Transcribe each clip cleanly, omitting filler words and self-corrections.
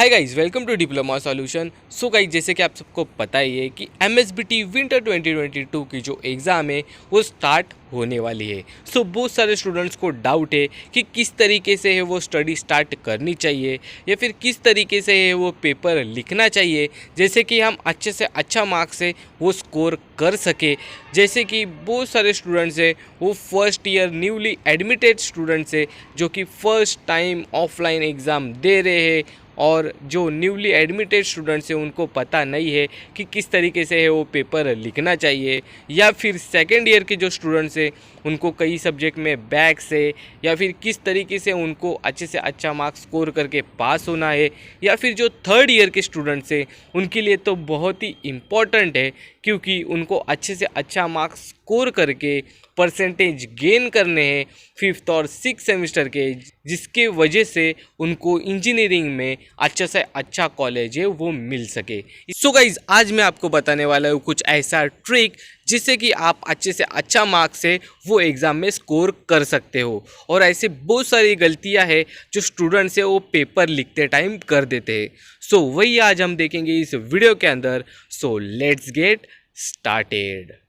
Hi guys, welcome to diploma solution. So guys, जैसे कि आप सबको पता ही है कि एमएसबीटी विंटर 2022 की जो एग्ज़ाम है वो स्टार्ट होने वाली है। सो बहुत सारे स्टूडेंट्स को डाउट है कि किस तरीके से है वो स्टडी स्टार्ट करनी चाहिए या फिर किस तरीके से है वो पेपर लिखना चाहिए, जैसे कि हम अच्छे से अच्छा मार्क्स से वो स्कोर कर सके। जैसे कि बहुत सारे स्टूडेंट्स है वो first year newly admitted students है जो कि फर्स्ट टाइम ऑफलाइन एग्ज़ाम दे रहे हैं, और जो न्यूली एडमिटेड स्टूडेंट्स हैं उनको पता नहीं है कि किस तरीके से है वो पेपर लिखना चाहिए, या फिर सेकेंड ईयर के जो स्टूडेंट्स हैं उनको कई सब्जेक्ट में बैक से या फिर किस तरीके से उनको अच्छे से अच्छा मार्क्स स्कोर करके पास होना है, या फिर जो थर्ड ईयर के स्टूडेंट्स हैं उनके लिए तो बहुत ही इम्पॉर्टेंट है क्योंकि उनको अच्छे से अच्छा मार्क्स स्कोर करके परसेंटेज गेन करने हैं फिफ्थ और सिक्स सेमेस्टर के, जिसके वजह से उनको इंजीनियरिंग में अच्छा से अच्छा कॉलेज है वो मिल सके। सो गाइज, आज मैं आपको बताने वाला हूँ कुछ ऐसा ट्रिक जिससे कि आप अच्छे से अच्छा मार्क्स से वो एग्ज़ाम में स्कोर कर सकते हो। और ऐसे बहुत सारी गलतियाँ हैं जो स्टूडेंट्स है वो पेपर लिखते टाइम कर देते हैं। सो वही आज हम देखेंगे इस वीडियो के अंदर। So let's get started.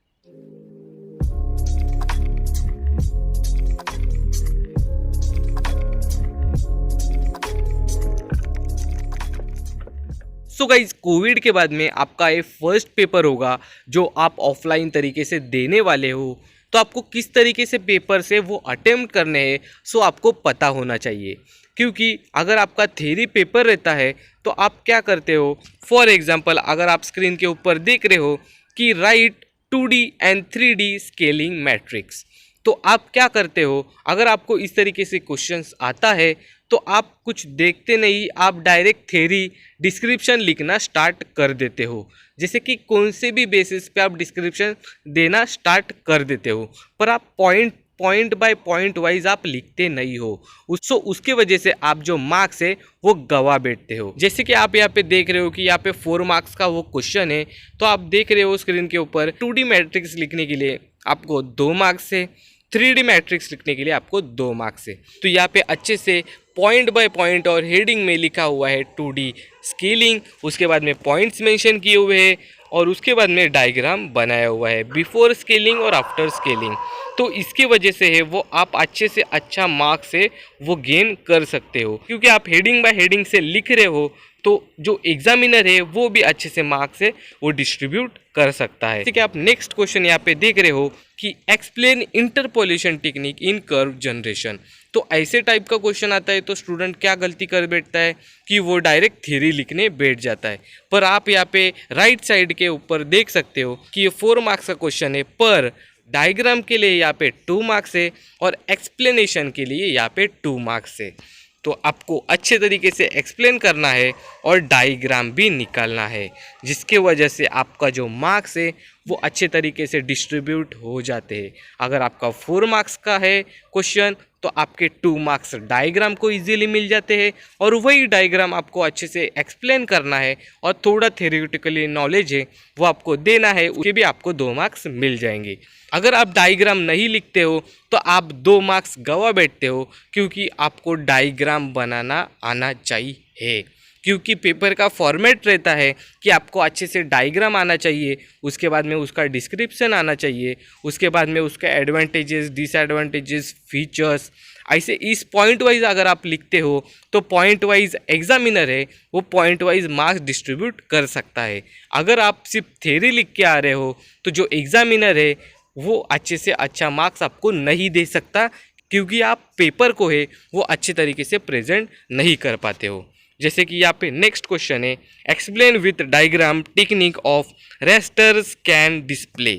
So guys, Covid के बाद में आपका ये फर्स्ट पेपर होगा जो आप ऑफलाइन तरीके से देने वाले हो। तो आपको किस तरीके से पेपर से वो अटेम्प्ट करने हैं सो आपको पता होना चाहिए, क्योंकि अगर आपका थ्योरी पेपर रहता है तो आप क्या करते हो। फॉर एग्जांपल, अगर आप स्क्रीन के ऊपर देख रहे हो कि right 2D and 3D scaling matrix, तो आप क्या करते हो। अगर आपको इस तरीके से क्वेश्चंस आता है तो आप कुछ देखते नहीं, आप डायरेक्ट थ्योरी डिस्क्रिप्शन लिखना स्टार्ट कर देते हो। जैसे कि कौन से भी बेसिस पे आप डिस्क्रिप्शन देना स्टार्ट कर देते हो, पर आप पॉइंट बाय पॉइंट वाइज आप लिखते नहीं हो। उसके वजह से आप जो मार्क्स है वो गवा बैठते हो। जैसे कि आप यहाँ पे देख रहे हो कि यहाँ पे 4 मार्क्स का वो क्वेश्चन है, तो आप देख रहे हो स्क्रीन के ऊपर 2D मैट्रिक्स लिखने के लिए आपको 2 मार्क्स है, 3D मैट्रिक्स लिखने के लिए आपको 2 मार्क्स है। तो यहाँ पे अच्छे से पॉइंट बाय पॉइंट और हेडिंग में लिखा हुआ है 2D स्केलिंग, उसके बाद में पॉइंट्स मेंशन किए हुए हैं और उसके बाद में डायग्राम बनाया हुआ है बिफोर स्केलिंग और आफ्टर स्केलिंग। तो इसकी वजह से है वो आप अच्छे से अच्छा मार्क्स से वो गेन कर सकते हो, क्योंकि आप हेडिंग बाय हेडिंग से लिख रहे हो तो जो एग्जामिनर है वो भी अच्छे से मार्क्स है वो डिस्ट्रीब्यूट कर सकता है। जैसे कि आप नेक्स्ट क्वेश्चन यहाँ पे देख रहे हो कि explain interpolation technique in curve generation. तो ऐसे टाइप का क्वेश्चन आता है तो स्टूडेंट क्या गलती कर बैठता है कि वो डायरेक्ट थ्योरी लिखने बैठ जाता है। पर आप यहाँ पे राइट साइड के ऊपर देख सकते हो कि ये 4 मार्क्स का क्वेश्चन है, पर डायग्राम के लिए यहाँ पे 2 मार्क्स है और एक्सप्लेनेशन के लिए यहाँ पे 2 मार्क्स है। तो आपको अच्छे तरीके से एक्सप्लेन करना है और डायग्राम भी निकालना है, जिसके वजह से आपका जो मार्क्स है वो अच्छे तरीके से डिस्ट्रीब्यूट हो जाते हैं। अगर आपका 4 मार्क्स का है क्वेश्चन तो आपके 2 मार्क्स डायग्राम को इजीली मिल जाते हैं, और वही डायग्राम आपको अच्छे से एक्सप्लेन करना है और थोड़ा थ्योरेटिकली नॉलेज है वो आपको देना है, उसके भी आपको 2 मार्क्स मिल जाएंगे। अगर आप डायग्राम नहीं लिखते हो तो आप 2 मार्क्स गवा बैठते हो, क्योंकि आपको डायग्राम बनाना आना चाहिए। क्योंकि पेपर का फॉर्मेट रहता है कि आपको अच्छे से डायग्राम आना चाहिए, उसके बाद में उसका डिस्क्रिप्शन आना चाहिए, उसके बाद में उसके एडवांटेजेस, डिसएडवांटेजेस, फीचर्स, ऐसे इस पॉइंट वाइज अगर आप लिखते हो तो पॉइंट वाइज एग्जामिनर है वो पॉइंट वाइज मार्क्स डिस्ट्रीब्यूट कर सकता है। अगर आप सिर्फ थ्योरी लिख के आ रहे हो तो जो एग्जामिनर है वो अच्छे से अच्छा मार्क्स आपको नहीं दे सकता, क्योंकि आप पेपर को है वो अच्छे तरीके से प्रेजेंट नहीं कर पाते हो। जैसे कि यहाँ पे नेक्स्ट क्वेश्चन है explain with diagram technique of raster scan display.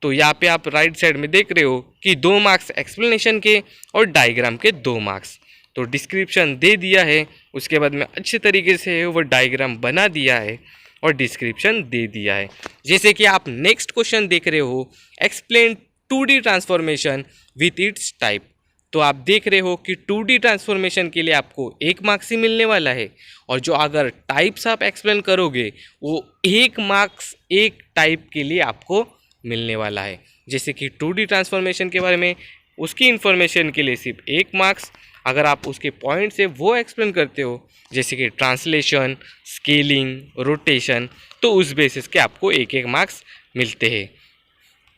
तो यहाँ पे आप राइट साइड में देख रहे हो कि 2 मार्क्स एक्सप्लेनेशन के और डायग्राम के 2 मार्क्स। तो डिस्क्रिप्शन दे दिया है, उसके बाद में अच्छे तरीके से वो डायग्राम बना दिया है और डिस्क्रिप्शन दे दिया है। जैसे कि आप नेक्स्ट क्वेश्चन देख रहे हो explain 2D transformation with its type. तो आप देख रहे हो कि 2D ट्रांसफॉर्मेशन के लिए आपको 1 मार्क्स ही मिलने वाला है, और जो अगर टाइप्स आप एक्सप्लेन करोगे वो 1 मार्क्स एक टाइप के लिए आपको मिलने वाला है। जैसे कि 2D ट्रांसफॉर्मेशन के बारे में उसकी इन्फॉर्मेशन के लिए सिर्फ 1 मार्क्स, अगर आप उसके पॉइंट से वो एक्सप्लेन करते हो, जैसे कि ट्रांसलेशन, स्केलिंग, रोटेशन, तो उस बेसिस के आपको एक एक मार्क्स मिलते हैं।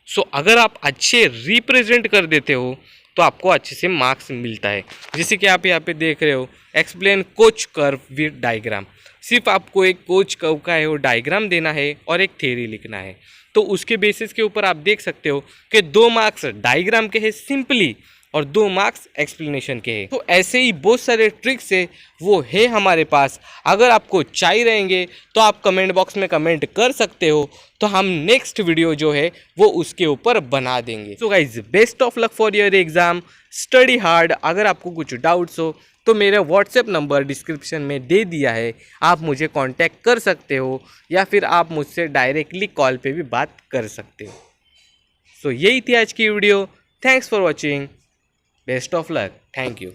सो अगर आप अच्छे रिप्रेजेंट कर देते हो तो आपको अच्छे से मार्क्स मिलता है। जैसे कि आप यहाँ पे देख रहे हो, explain coach curve with diagram. सिर्फ आपको एक कोच कर्व का है वो डायग्राम देना है और एक थ्योरी लिखना है। तो उसके बेसिस के ऊपर आप देख सकते हो कि 2 मार्क्स डायग्राम के हैं सिंपली और 2 मार्क्स एक्सप्लेनेशन के हैं। तो ऐसे ही बहुत सारे ट्रिक्स है वो है हमारे पास। अगर आपको चाहिए रहेंगे तो आप कमेंट बॉक्स में कमेंट कर सकते हो, तो हम नेक्स्ट वीडियो जो है वो उसके ऊपर बना देंगे। So guys, best of luck for your exam, study hard. अगर आपको कुछ डाउट्स हो तो मेरा व्हाट्सएप नंबर डिस्क्रिप्शन में दे दिया है, आप मुझे कांटेक्ट कर सकते हो या फिर आप मुझसे डायरेक्टली कॉल पे भी बात कर सकते हो। सो यही थी आज की video. Thanks for watching. Best of luck. Thank you.